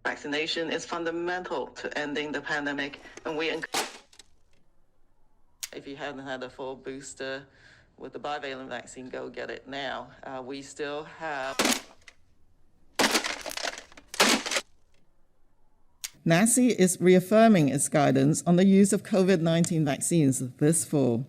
Vaccination is fundamental to ending the pandemic, and if you haven't had a full booster with the bivalent vaccine, go get it now. We still have... NACI is reaffirming its guidance on the use of COVID-19 vaccines this fall.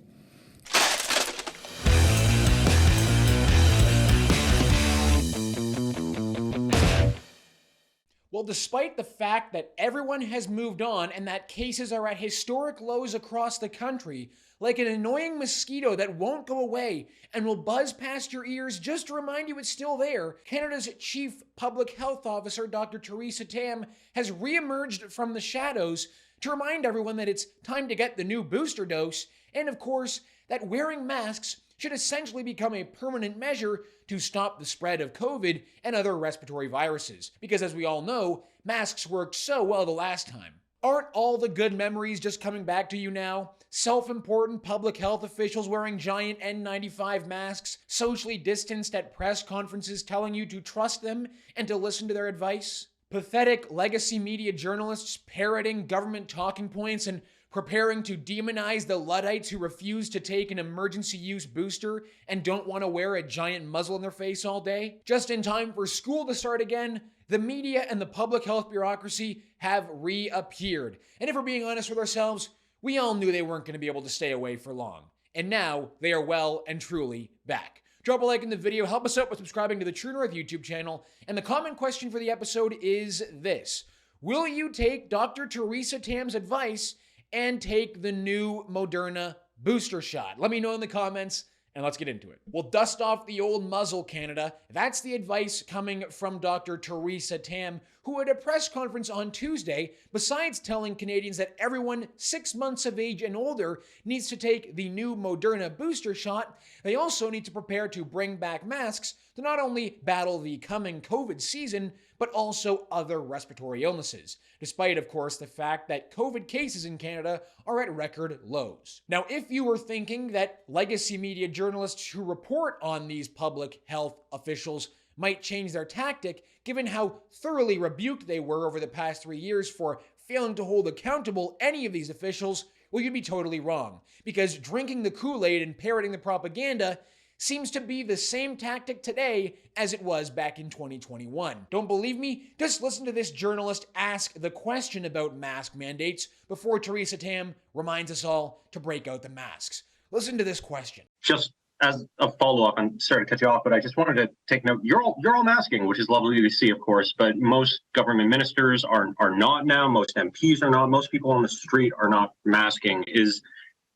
Well, despite the fact that everyone has moved on and that cases are at historic lows across the country, like an annoying mosquito that won't go away and will buzz past your ears just to remind you it's still there, Canada's Chief Public Health Officer, Dr. Theresa Tam, has re-emerged from the shadows to remind everyone that it's time to get the new booster dose, and of course, that wearing masks should essentially become a permanent measure to stop the spread of COVID and other respiratory viruses. Because as we all know, masks worked so well the last time. Aren't all the good memories just coming back to you now? Self-important public health officials wearing giant N95 masks, socially distanced at press conferences telling you to trust them and to listen to their advice? Pathetic legacy media journalists parroting government talking points and preparing to demonize the Luddites who refuse to take an emergency use booster and don't want to wear a giant muzzle in their face all day? Just in time for school to start again, the media and the public health bureaucracy have reappeared. And if we're being honest with ourselves, we all knew they weren't going to be able to stay away for long. And now they are well and truly back. Drop a like in the video, help us out by subscribing to the True North YouTube channel, and the comment question for the episode is this: will you take Dr. Theresa Tam's advice and take the new Moderna booster shot? Let me know in the comments, and let's get into it. Well, dust off the old muzzle, Canada. That's the advice coming from Dr. Theresa Tam, who at a press conference on Tuesday, besides telling Canadians that everyone 6 months of age and older needs to take the new Moderna booster shot, they also need to prepare to bring back masks to not only battle the coming COVID season, but also other respiratory illnesses, despite, of course, the fact that COVID cases in Canada are at record lows. Now, if you were thinking that legacy media journalists who report on these public health officials might change their tactic, given how thoroughly rebuked they were over the past 3 years for failing to hold accountable any of these officials, well, you'd be totally wrong, because drinking the Kool-Aid and parroting the propaganda seems to be the same tactic today as it was back in 2021. Don't believe me? Just listen to this journalist ask the question about mask mandates before Theresa Tam reminds us all to break out the masks. Listen to this question. Just as a follow-up, I'm sorry to cut you off, but I just wanted to take note. You're all masking, which is lovely to see, of course, but most government ministers are not now. Most MPs are not. Most people on the street are not masking. Is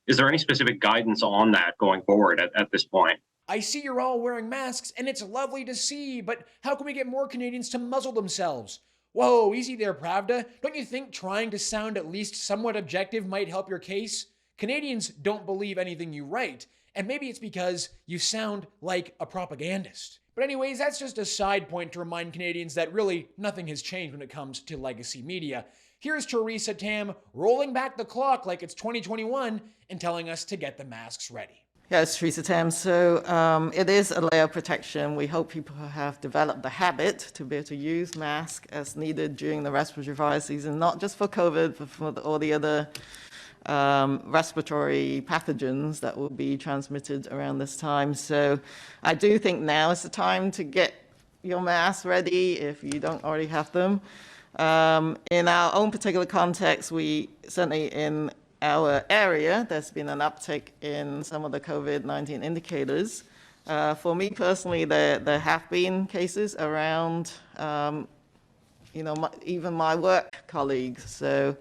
there any specific guidance on that going forward at this point? I see you're all wearing masks, and it's lovely to see, but how can we get more Canadians to muzzle themselves? Whoa, easy there, Pravda. Don't you think trying to sound at least somewhat objective might help your case? Canadians don't believe anything you write, and maybe it's because you sound like a propagandist. But anyways, that's just a side point to remind Canadians that really nothing has changed when it comes to legacy media. Here's Theresa Tam rolling back the clock like it's 2021 and telling us to get the masks ready. Yes, Theresa Tam. So it is a layer of protection. We hope people have developed the habit to be able to use masks as needed during the respiratory virus season, not just for COVID, but for all the other respiratory pathogens that will be transmitted around this time. So I do think now is the time to get your masks ready if you don't already have them. In our own particular context, we certainly in our area, there's been an uptick in some of the COVID-19 indicators. For me personally, there have been cases around, even my work colleagues. So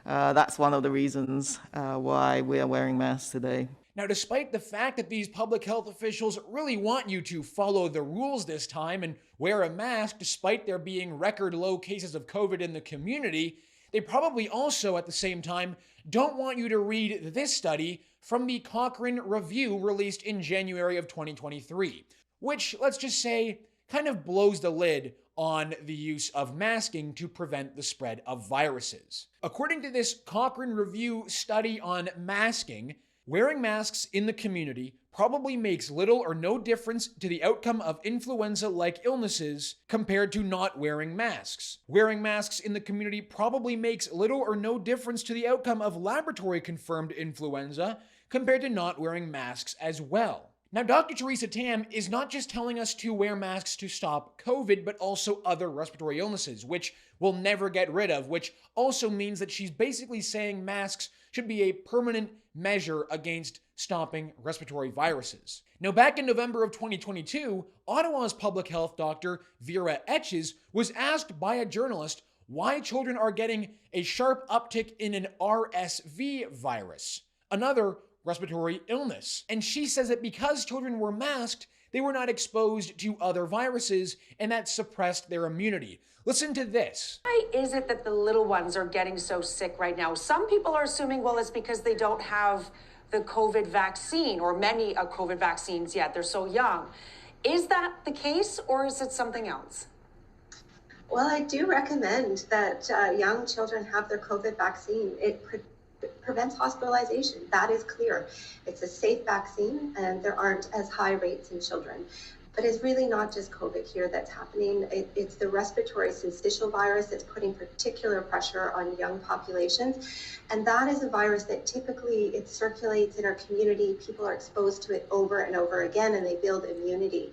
that's one of the reasons why we are wearing masks today. Now, despite the fact that these public health officials really want you to follow the rules this time and wear a mask despite there being record low cases of COVID in the community, they probably also, at the same time, don't want you to read this study from the Cochrane review released in January of 2023, which, let's just say, kind of blows the lid on the use of masking to prevent the spread of viruses. According to this Cochrane review study on masking, wearing masks in the community probably makes little or no difference to the outcome of influenza-like illnesses compared to not wearing masks. Wearing masks in the community probably makes little or no difference to the outcome of laboratory-confirmed influenza compared to not wearing masks as well. Now, Dr. Theresa Tam is not just telling us to wear masks to stop COVID, but also other respiratory illnesses, which we'll never get rid of, which also means that she's basically saying masks should be a permanent measure against stopping respiratory viruses. Now, back in November of 2022, Ottawa's public health doctor, Vera Etches, was asked by a journalist why children are getting a sharp uptick in an RSV virus, another respiratory illness. And she says that because children were masked, they were not exposed to other viruses, and that suppressed their immunity. Listen to this. Why is it that the little ones are getting so sick right now? Some people are assuming, well, it's because they don't have the COVID vaccine or many COVID vaccines yet. They're so young. Is that the case, or is it something else? Well, I do recommend that young children have their COVID vaccine. It prevents hospitalization. That is clear. It's a safe vaccine, and there aren't as high rates in children. But it's really not just COVID here that's happening. It's the respiratory syncytial virus that's putting particular pressure on young populations. And that is a virus that typically it circulates in our community. People are exposed to it over and over again, and they build immunity.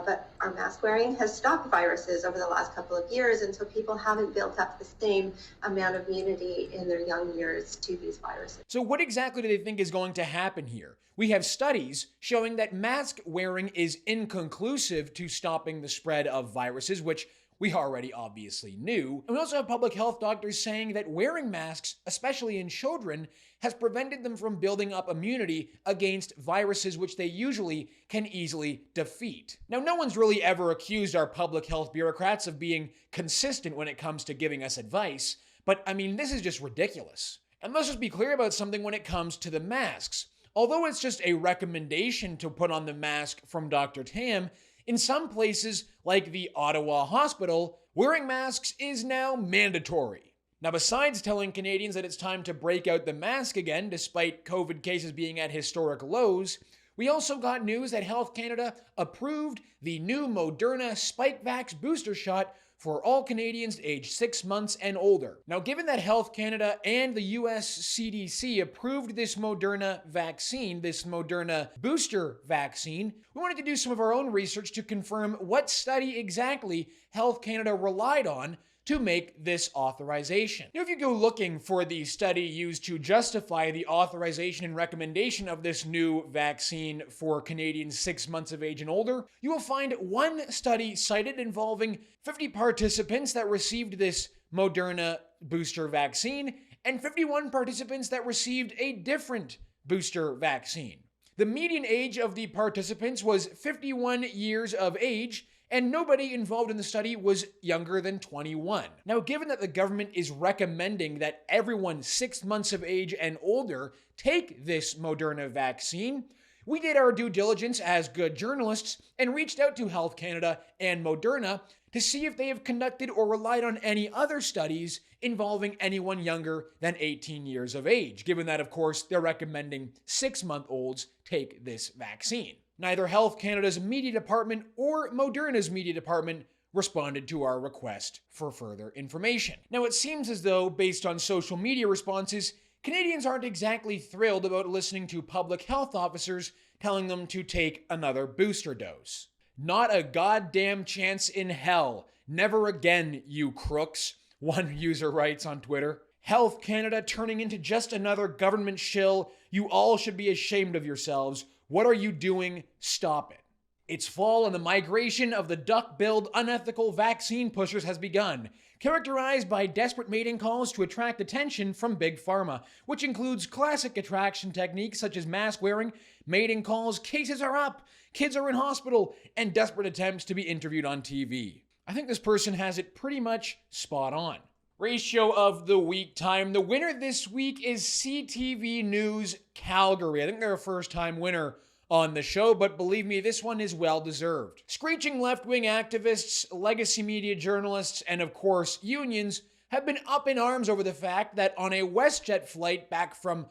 But our mask wearing has stopped viruses over the last couple of years, and so people haven't built up the same amount of immunity in their young years to these viruses. So what exactly do they think is going to happen here? We have studies showing that mask wearing is inconclusive to stopping the spread of viruses, which we already obviously knew. And we also have public health doctors saying that wearing masks, especially in children, has prevented them from building up immunity against viruses which they usually can easily defeat. Now, no one's really ever accused our public health bureaucrats of being consistent when it comes to giving us advice, but I mean, this is just ridiculous. And let's just be clear about something when it comes to the masks. Although it's just a recommendation to put on the mask from Dr. Tam, in some places, like the Ottawa Hospital, wearing masks is now mandatory. Now, besides telling Canadians that it's time to break out the mask again, despite COVID cases being at historic lows, we also got news that Health Canada approved the new Moderna Spikevax booster shot for all Canadians aged 6 months and older. Now, given that Health Canada and the US CDC approved this Moderna vaccine, this Moderna Booster vaccine, we wanted to do some of our own research to confirm what study exactly Health Canada relied on to make this authorization. Now, if you go looking for the study used to justify the authorization and recommendation of this new vaccine for Canadians 6 months of age and older, you will find one study cited involving 50 participants that received this Moderna booster vaccine and 51 participants that received a different booster vaccine. The median age of the participants was 51 years of age, and nobody involved in the study was younger than 21. Now, given that the government is recommending that everyone 6 months of age and older take this Moderna vaccine, we did our due diligence as good journalists and reached out to Health Canada and Moderna to see if they have conducted or relied on any other studies involving anyone younger than 18 years of age, given that, of course, they're recommending 6-month-olds take this vaccine. Neither Health Canada's media department or Moderna's media department responded to our request for further information. Now, it seems as though, based on social media responses, Canadians aren't exactly thrilled about listening to public health officers telling them to take another booster dose. Not a goddamn chance in hell. Never again, you crooks, one user writes on Twitter. Health Canada turning into just another government shill. You all should be ashamed of yourselves. What are you doing? Stop it. It's fall and the migration of the duck-billed, unethical vaccine pushers has begun, characterized by desperate mating calls to attract attention from Big Pharma, which includes classic attraction techniques such as mask wearing, mating calls, cases are up, kids are in hospital, and desperate attempts to be interviewed on TV. I think this person has it pretty much spot on. Ratio of the week time. The winner this week is CTV News Calgary. I think they're a first-time winner on the show, but believe me, this one is well-deserved. Screeching left-wing activists, legacy media journalists, and of course, unions have been up in arms over the fact that on a WestJet flight back from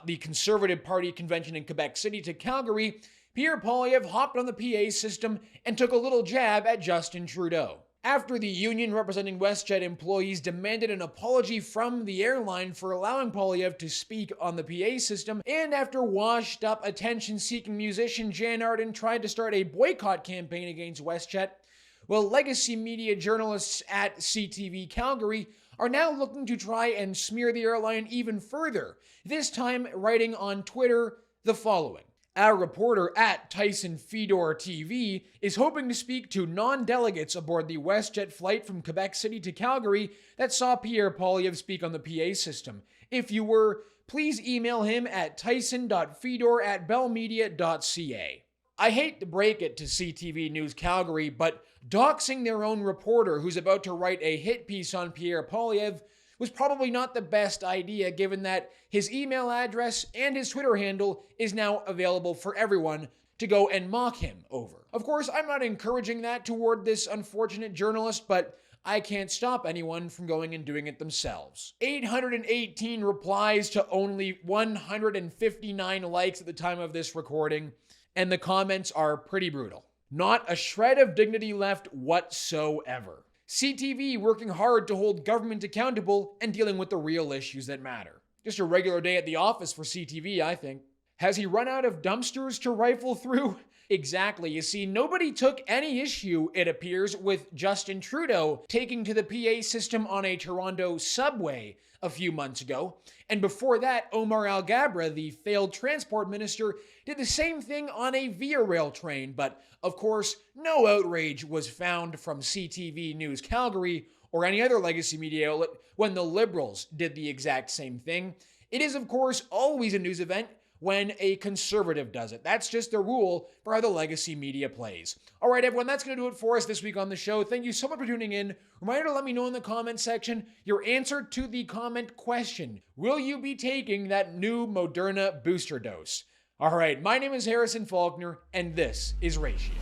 the Conservative Party convention in Quebec City to Calgary, Pierre Poilievre hopped on the PA system and took a little jab at Justin Trudeau. After the union representing WestJet employees demanded an apology from the airline for allowing Poilievre to speak on the PA system, and after washed-up, attention-seeking musician Jan Arden tried to start a boycott campaign against WestJet, well, legacy media journalists at CTV Calgary are now looking to try and smear the airline even further, this time writing on Twitter the following. Our reporter at Tyson Fedor TV is hoping to speak to non-delegates aboard the WestJet flight from Quebec City to Calgary that saw Pierre Poilievre speak on the PA system. If you were, please email him at tyson.fedor@bellmedia.ca. I hate to break it to CTV News Calgary, but doxing their own reporter who's about to write a hit piece on Pierre Poilievre was probably not the best idea, given that his email address and his Twitter handle is now available for everyone to go and mock him over. Of course, I'm not encouraging that toward this unfortunate journalist, but I can't stop anyone from going and doing it themselves. 818 replies to only 159 likes at the time of this recording, and the comments are pretty brutal. Not a shred of dignity left whatsoever. CTV working hard to hold government accountable and dealing with the real issues that matter. Just a regular day at the office for CTV, I think. Has he run out of dumpsters to rifle through? Exactly. You see, nobody took any issue, it appears, with Justin Trudeau taking to the PA system on a Toronto subway a few months ago. And before that, Omar Alghabra, the failed transport minister, did the same thing on a Via Rail train. But, of course, no outrage was found from CTV News Calgary or any other legacy media outlet when the Liberals did the exact same thing. It is, of course, always a news event when a conservative does it. That's just the rule for how the legacy media plays. All right, everyone, that's going to do it for us this week on the show. Thank you so much for tuning in. Reminder to let me know in the comment section your answer to the comment question. Will you be taking that new Moderna booster dose? All right, my name is Harrison Faulkner, and this is Ratio.